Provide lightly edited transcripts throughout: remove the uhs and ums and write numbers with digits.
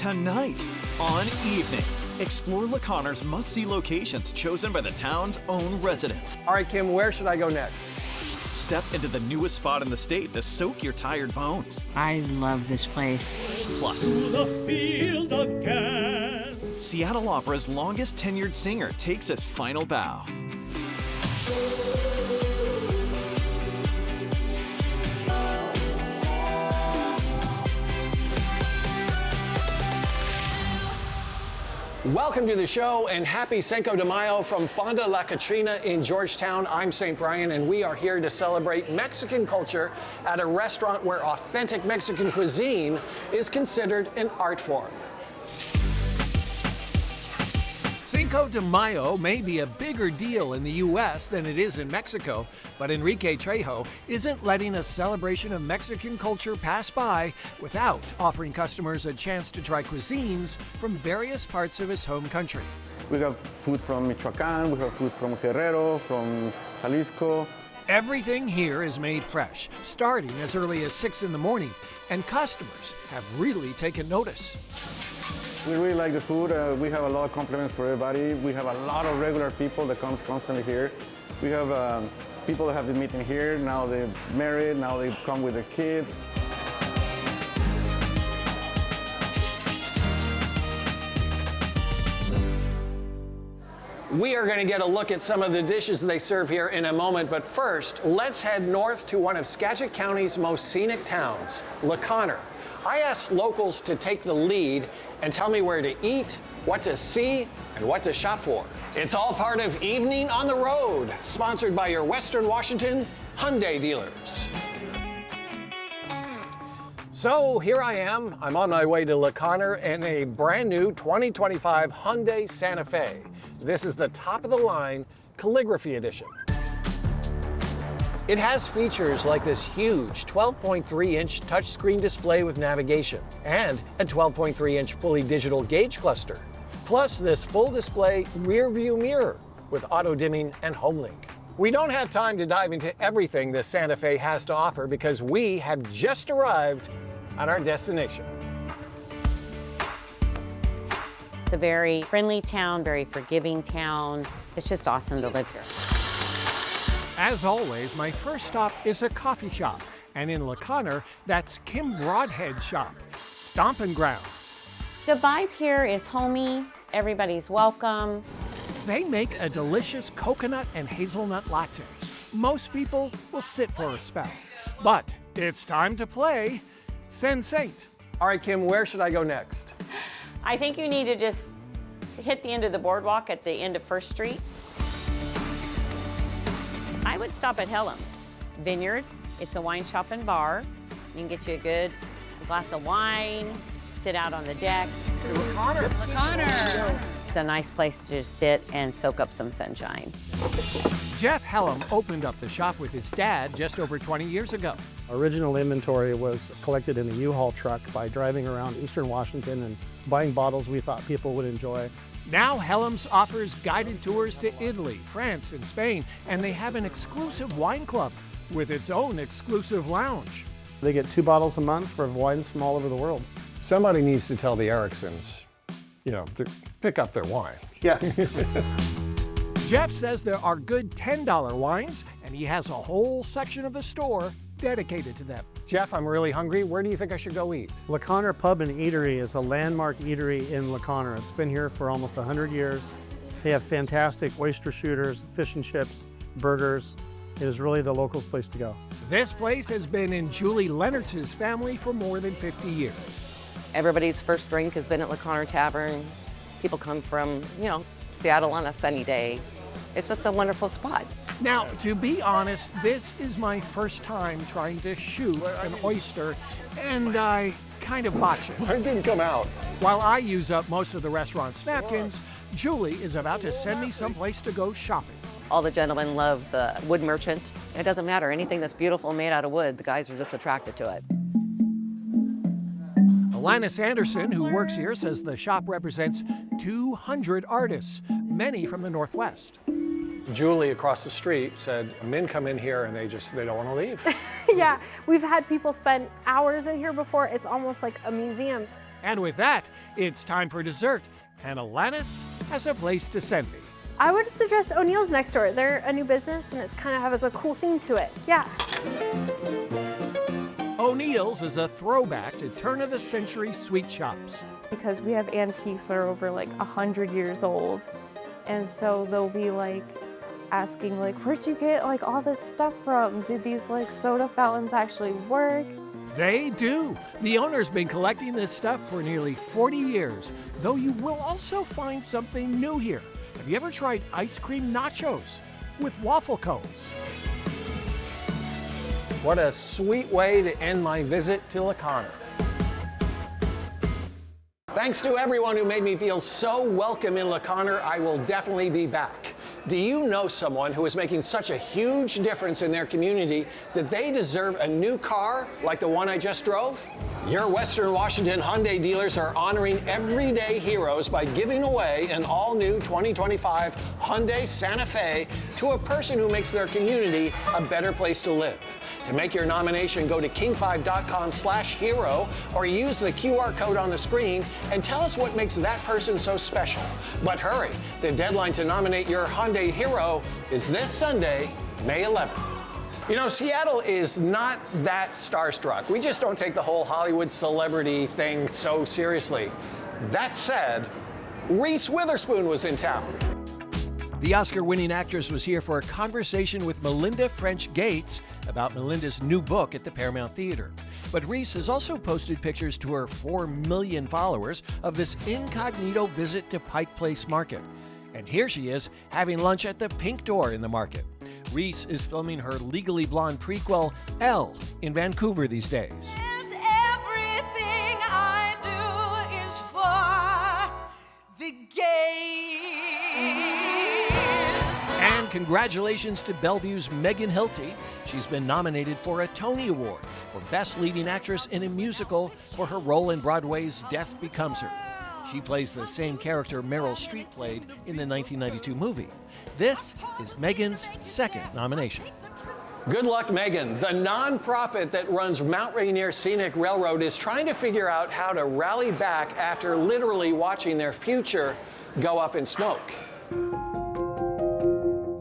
tonight on Evening. Explore La Conner's must-see locations chosen by the town's own residents. All right, Kim, where should I go next? Step into the newest spot in the state to soak your tired bones. I love this place. Plus, To the field again. Seattle Opera's longest tenured singer takes his final bow. Welcome to the show and happy Cinco de Mayo from Fonda, La Catrina in Georgetown. I'm St. Brian and we are here to celebrate Mexican culture at a restaurant where authentic Mexican cuisine is considered an art form. Cinco de Mayo may be a bigger deal in the U.S. than it is in Mexico, but Enrique Trejo isn't letting a celebration of Mexican culture pass by without offering customers a chance to try cuisines from various parts of his home country. We have food from Michoacán, we have food from Guerrero, from Jalisco. Everything here is made fresh, starting as early as 6 in the morning, and customers have really taken notice. We really like the food. We have a lot of compliments for everybody. We have a lot of regular people that comes constantly here. We have people that have been meeting here. Now they're married. Now they come with their kids. We are going to get a look at some of the dishes they serve here in a moment, but first, let's head north to one of Skagit County's most scenic towns, La Conner. I asked locals to take the lead and tell me where to eat, what to see, and what to shop for. It's all part of Evening on the Road, sponsored by your Western Washington Hyundai dealers. So here I am. I'm on my way to La Conner in a brand new 2025 Hyundai Santa Fe. This is the top of the line calligraphy edition. It has features like this huge 12.3-inch touchscreen display with navigation and a 12.3-inch fully digital gauge cluster, plus this full display rear view mirror with auto dimming and HomeLink. We don't have time to dive into everything this Santa Fe has to offer because we have just arrived at our destination. It's a very friendly town, very forgiving town. It's just awesome to live here. As always, my first stop is a coffee shop, and in La Conner, that's Kim Broadhead's shop, Stompin' Grounds. The vibe here is homey, everybody's welcome. They make a delicious coconut and hazelnut latte. Most people will sit for a spell, but it's time to play Sensate. All right, Kim, where should I go next? I think you need to just hit the end of the boardwalk at the end of First Street. I would stop at Hellam's Vineyard. It's a wine shop and bar. You can get you a good glass of wine, sit out on the deck. To La Conner. La Conner. It's a nice place to just sit and soak up some sunshine. Jeff Hellam opened up the shop with his dad just over 20 years ago. Original inventory was collected in a U-Haul truck by driving around Eastern Washington and buying bottles we thought people would enjoy. Now Hellam's offers guided tours to Italy, France, and Spain, and they have an exclusive wine club with its own exclusive lounge. They get 2 bottles a month for wines from all over the world. Somebody needs to tell the Ericksons, to pick up their wine. Yes. Jeff says there are good $10 wines, and he has a whole section of the store dedicated to them. Jeff, I'm really hungry. Where do you think I should go eat? La Conner Pub and Eatery is a landmark eatery in La Conner. It's been here for almost 100 years. They have fantastic oyster shooters, fish and chips, burgers. It is really the locals' place to go. This place has been in Julie Leonard's family for more than 50 years. Everybody's first drink has been at La Conner Tavern. People come from, Seattle on a sunny day. It's just a wonderful spot. Now, to be honest, this is my first time trying to shoot an oyster, and I kind of botched it. Mine didn't come out. While I use up most of the restaurant's napkins, Julie is about to send me someplace to go shopping. All the gentlemen love the wood merchant. It doesn't matter, anything that's beautiful made out of wood, the guys are just attracted to it. Alanis Anderson, who works here, says the shop represents 200 artists, many from the Northwest. Julie across the street said, men come in here and they don't want to leave. Yeah, we've had people spend hours in here before. It's almost like a museum. And with that, it's time for dessert, and Alanis has a place to send me. I would suggest O'Neill's next door. They're a new business and it's kind of has a cool theme to it. Yeah. O'Neill's is a throwback to turn-of-the-century sweet shops. Because we have antiques that are over like 100 years old. And so they'll be like asking like, where'd you get like all this stuff from? Did these like soda fountains actually work? They do. The owner's been collecting this stuff for nearly 40 years, though you will also find something new here. Have you ever tried ice cream nachos with waffle cones? What a sweet way to end my visit to LeConner. Thanks to everyone who made me feel so welcome in LeConner. I will definitely be back. Do you know someone who is making such a huge difference in their community that they deserve a new car like the one I just drove? Your Western Washington Hyundai dealers are honoring everyday heroes by giving away an all-new 2025 Hyundai Santa Fe to a person who makes their community a better place to live. To make your nomination, go to king5.com/hero or use the QR code on the screen and tell us what makes that person so special. But hurry, the deadline to nominate your Hyundai hero is this Sunday, May 11th. You know, Seattle is not that starstruck. We just don't take the whole Hollywood celebrity thing so seriously. That said, Reese Witherspoon was in town. The Oscar-winning actress was here for a conversation with Melinda French Gates about Melinda's new book at the Paramount Theater. But Reese has also posted pictures to her 4 million followers of this incognito visit to Pike Place Market. And here she is having lunch at the Pink Door in the market. Reese is filming her Legally Blonde prequel, Elle, in Vancouver these days. Everything I do is for the gays. And congratulations to Bellevue's Megan Hilty. She's been nominated for a Tony Award for Best Leading Actress in a Musical for her role in Broadway's Death Becomes Her. She plays the same character Meryl Streep played in the 1992 movie. This is Megan's second nomination. Good luck, Megan. The nonprofit that runs Mount Rainier Scenic Railroad is trying to figure out how to rally back after literally watching their future go up in smoke.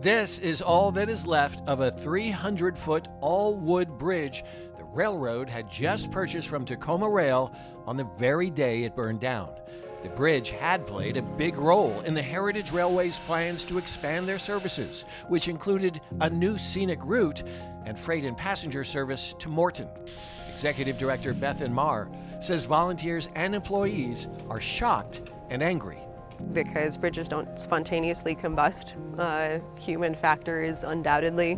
This is all that is left of a 300-foot all-wood bridge the railroad had just purchased from Tacoma Rail on the very day it burned down. The bridge had played a big role in the Heritage Railway's plans to expand their services, which included a new scenic route and freight and passenger service to Morton. Executive Director Bethan Marr says volunteers and employees are shocked and angry. Because bridges don't spontaneously combust, human factor is undoubtedly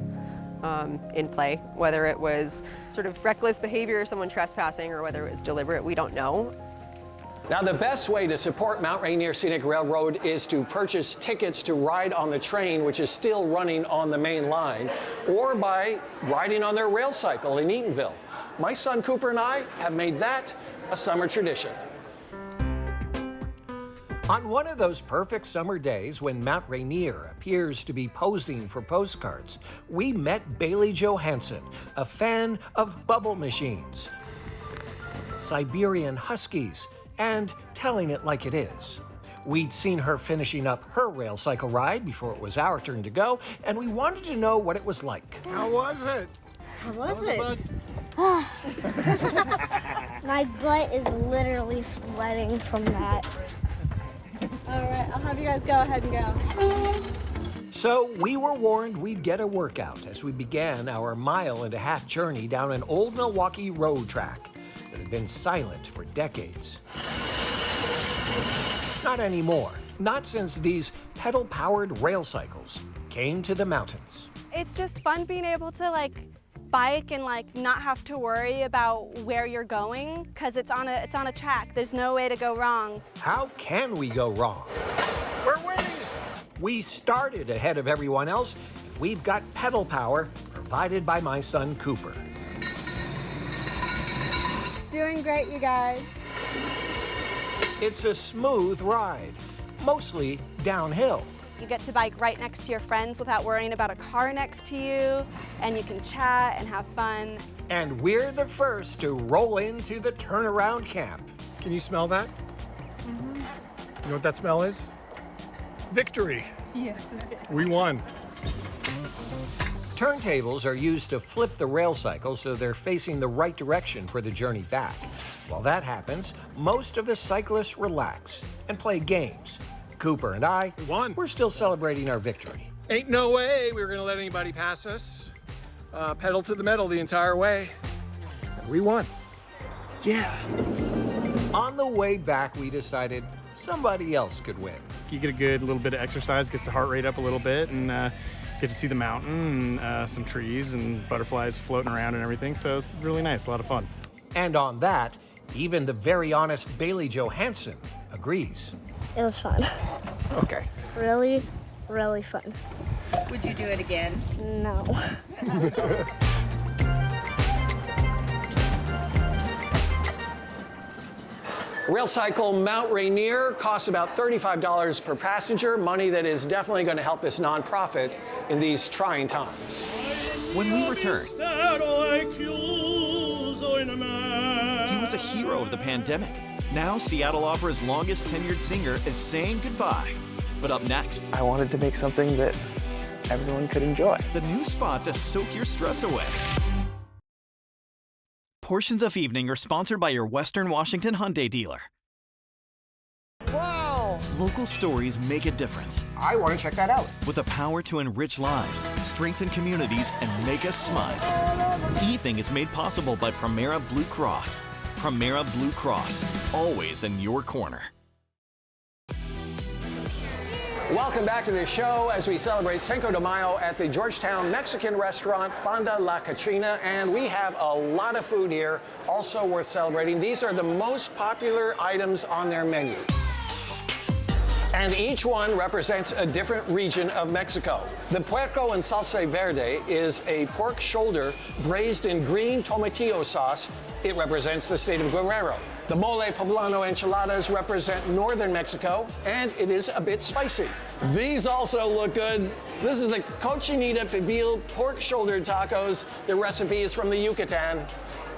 in play. Whether it was sort of reckless behavior, someone trespassing, or whether it was deliberate, we don't know. Now, the best way to support Mount Rainier Scenic Railroad is to purchase tickets to ride on the train, which is still running on the main line, or by riding on their rail cycle in Eatonville. My son Cooper and I have made that a summer tradition. On one of those perfect summer days when Mount Rainier appears to be posing for postcards, we met Bailey Johansson, a fan of bubble machines, Siberian Huskies, and telling it like it is. We'd seen her finishing up her rail cycle ride before it was our turn to go, and we wanted to know what it was like. How was it? How was it? My butt is literally sweating from that. All right, I'll have you guys go ahead and go. So we were warned we'd get a workout as we began our mile-and-a-half journey down an old Milwaukee road track that had been silent for decades. Not anymore. Not since these pedal-powered rail cycles came to the mountains. It's just fun being able to bike and not have to worry about where you're going because it's on a track. There's no way to go wrong. How can we go wrong? We're winning! We started ahead of everyone else, and we've got pedal power provided by my son Cooper. Doing great, you guys. It's a smooth ride, mostly downhill. You get to bike right next to your friends without worrying about a car next to you, and you can chat and have fun. And we're the first to roll into the turnaround camp. Can you smell that? You know what that smell is? Victory. Yes. We won. Turntables are used to flip the rail cycle so they're facing the right direction for the journey back. While that happens, most of the cyclists relax and play games. Cooper and I, we're still celebrating our victory. Ain't no way we were gonna let anybody pass us. Pedal to the metal the entire way. And we won. Yeah. On the way back, we decided somebody else could win. You get a good little bit of exercise, gets the heart rate up a little bit, and get to see the mountain and some trees and butterflies floating around and everything. So it's really nice, a lot of fun. And on that, even the very honest Bailey Johansson agrees. It was fun. Okay. Really, really fun. Would you do it again? No. Rail cycle Mount Rainier costs about $35 per passenger, money that is definitely going to help this nonprofit in these trying times. When we returned, he was a hero of the pandemic. Now Seattle Opera's longest tenured singer is saying goodbye. But up next, I wanted to make something that everyone could enjoy. The new spot to soak your stress away. Portions of Evening are sponsored by your Western Washington Hyundai dealer. Wow! Local stories make a difference. I want to check that out. With the power to enrich lives, strengthen communities, and make us smile. Evening is made possible by Primera Blue Cross. Primera Blue Cross, always in your corner. Welcome back to the show as we celebrate Cinco de Mayo at the Georgetown Mexican restaurant Fonda La Catrina, and we have a lot of food here, also worth celebrating. These are the most popular items on their menu. And each one represents a different region of Mexico. The puerco en salsa verde is a pork shoulder braised in green tomatillo sauce. It represents the state of Guerrero. The mole poblano enchiladas represent northern Mexico, and it is a bit spicy. These also look good. This is the cochinita pibil pork shoulder tacos. The recipe is from the Yucatan.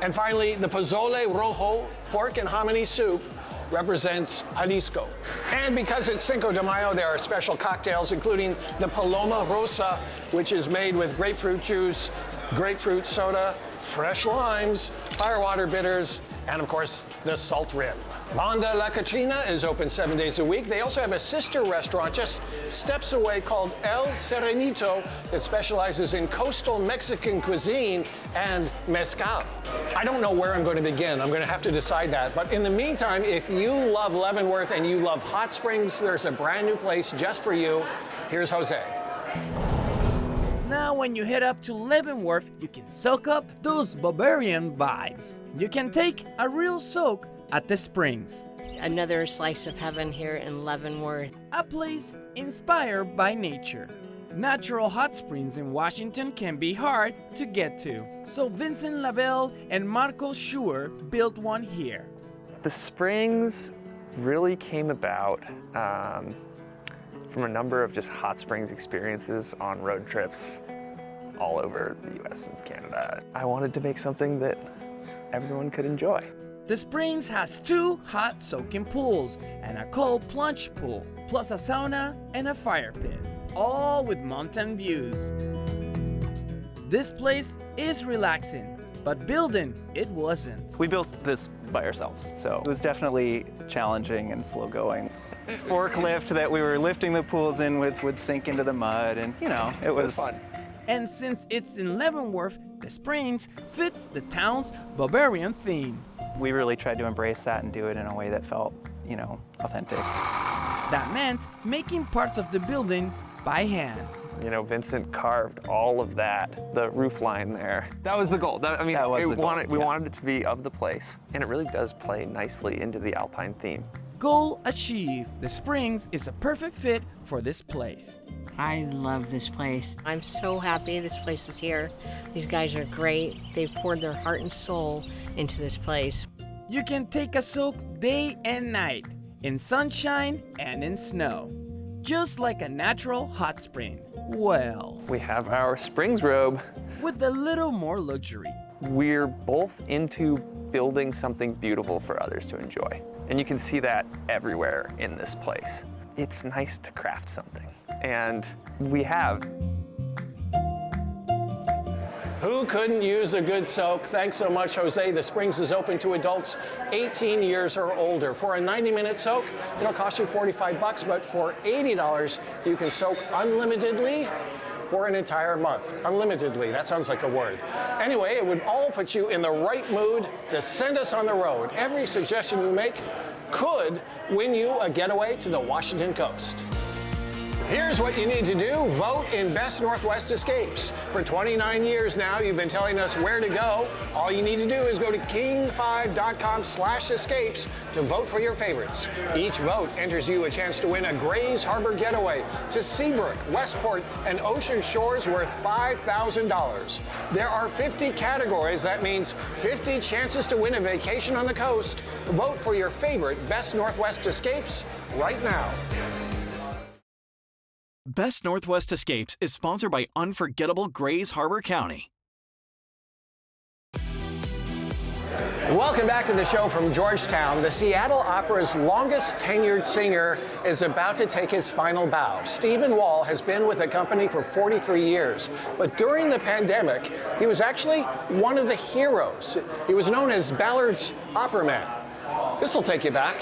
And finally, the pozole rojo pork and hominy soup represents Jalisco. And because it's Cinco de Mayo, there are special cocktails, including the Paloma Rosa, which is made with grapefruit juice, grapefruit soda, fresh limes, firewater bitters, and of course, the salt rim. Fonda La Catrina is open 7 days a week. They also have a sister restaurant just steps away called El Serenito that specializes in coastal Mexican cuisine and mezcal. I don't know where I'm going to begin. I'm going to have to decide that. But in the meantime, if you love Leavenworth and you love hot springs, there's a brand new place just for you. Here's Jose. Now when you head up to Leavenworth, you can soak up those Bavarian vibes. You can take a real soak at the springs. Another slice of heaven here in Leavenworth. A place inspired by nature. Natural hot springs in Washington can be hard to get to, so Vincent Lavelle and Marco Schuer built one here. The springs really came about from a number of just hot springs experiences on road trips all over the US and Canada. I wanted to make something that everyone could enjoy. The Springs has 2 hot soaking pools and a cold plunge pool, plus a sauna and a fire pit, all with mountain views. This place is relaxing, but building it wasn't. We built this by ourselves, so it was definitely challenging and slow going. Forklift that we were lifting the pools in with would sink into the mud, and you know, it was fun. And since it's in Leavenworth, the Springs fits the town's Bavarian theme. We really tried to embrace that and do it in a way that felt, you know, authentic. That meant making parts of the building by hand. You know, Vincent carved all of that, the roof line there. That was the goal. We wanted it to be of the place, and it really does play nicely into the Alpine theme. Goal achieved. The Springs is a perfect fit for this place. I love this place. I'm so happy this place is here. These guys are great. They've poured their heart and soul into this place. You can take a soak day and night, in sunshine and in snow, just like a natural hot spring. Well, we have our Springs robe. With a little more luxury. We're both into building something beautiful for others to enjoy. And you can see that everywhere in this place. It's nice to craft something, and we have. Who couldn't use a good soak? Thanks so much, Jose. The Springs is open to adults 18 years or older. For a 90-minute soak, it'll cost you $45, but for $80, you can soak unlimitedly for an entire month. Unlimitedly, that sounds like a word. Anyway, it would all put you in the right mood to send us on the road. Every suggestion you make could win you a getaway to the Washington coast. Here's what you need to do. Vote in Best Northwest Escapes. For 29 years now, you've been telling us where to go. All you need to do is go to king5.com/escapes to vote for your favorites. Each vote enters you a chance to win a Grays Harbor getaway to Seabrook, Westport, and Ocean Shores worth $5,000. There are 50 categories. That means 50 chances to win a vacation on the coast. Vote for your favorite Best Northwest Escapes right now. Best Northwest Escapes is sponsored by Unforgettable Grays Harbor County. Welcome back to the show from Georgetown. The Seattle Opera's longest tenured singer is about to take his final bow. Stephen Wall has been with the company for 43 years, but during the pandemic, he was actually one of the heroes. He was known as Ballard's Opera Man. This will take you back.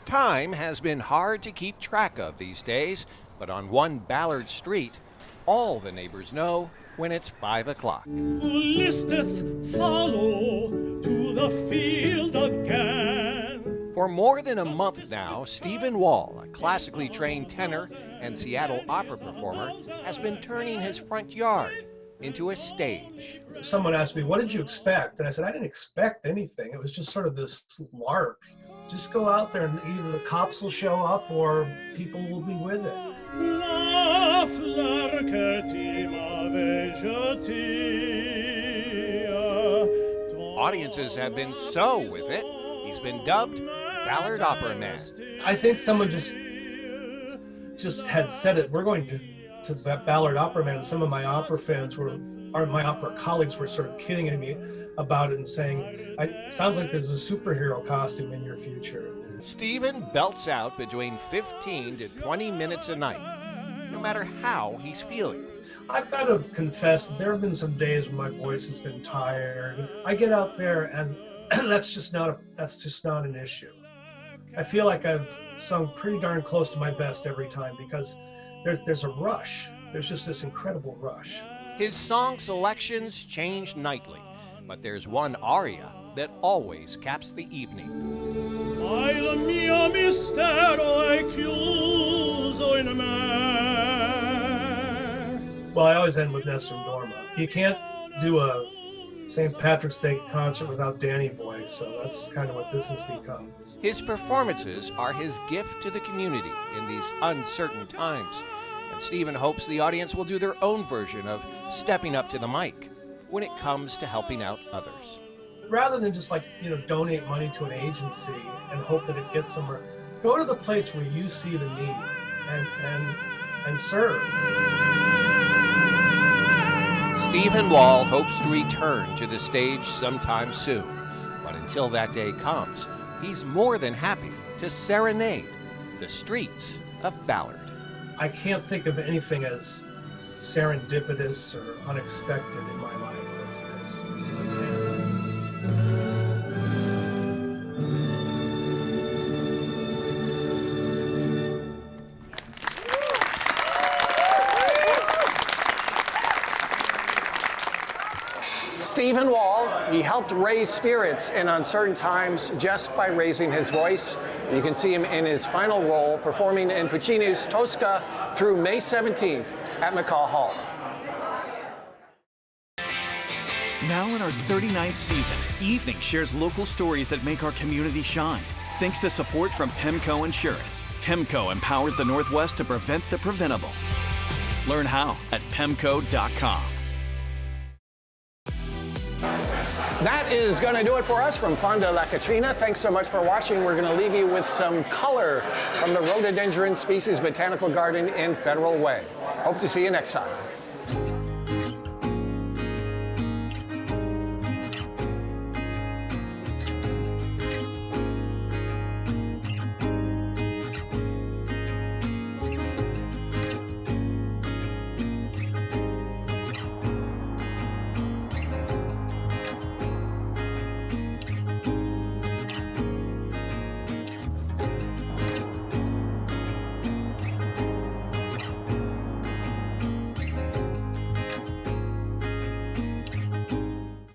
Time has been hard to keep track of these days, but on one Ballard Street, all the neighbors know when it's 5 o'clock. Who listeth follow to the field again. For more than a month now, Stephen Wall, a classically trained tenor and Seattle opera performer, has been turning his front yard into a stage. Someone asked me, what did you expect? And I said, I didn't expect anything. It was just sort of this lark. Just go out there and either the cops will show up or people will be with it. Audiences have been so with it, he's been dubbed Ballard Opera Man. I think someone just had said it. We're going to Ballard Opera Man, and some of my opera fans my opera colleagues were sort of kidding at me about it and saying, it sounds like there's a superhero costume in your future. Stephen belts out between 15 to 20 minutes a night, no matter how he's feeling. I've got to confess, there have been some days when my voice has been tired. I get out there and that's just not an issue. I feel like I've sung pretty darn close to my best every time because there's a rush. There's just this incredible rush. His song selections change nightly, but there's one aria that always caps the evening. Il mio mistero è chiuso in me. Well, I always end with Nessun Dorma. You can't do a St. Patrick's Day concert without Danny Boy, so that's kind of what this has become. His performances are his gift to the community in these uncertain times, and Stephen hopes the audience will do their own version of stepping up to the mic when it comes to helping out others. Rather than just donate money to an agency and hope that it gets somewhere, go to the place where you see the need and serve. Stephen Wall hopes to return to the stage sometime soon, but until that day comes, he's more than happy to serenade the streets of Ballard. I can't think of anything as serendipitous or unexpected in my life as this. Stephen Wall, he helped raise spirits in uncertain times just by raising his voice. You can see him in his final role performing in Puccini's Tosca through May 17th at McCaw Hall. Now in our 39th season, Evening shares local stories that make our community shine. Thanks to support from PEMCO Insurance. PEMCO empowers the Northwest to prevent the preventable. Learn how at PEMCO.com. That is going to do it for us from Fonda La Catrina. Thanks so much for watching. We're going to leave you with some color from the Rhododendron Species Botanical Garden in Federal Way. Hope to see you next time.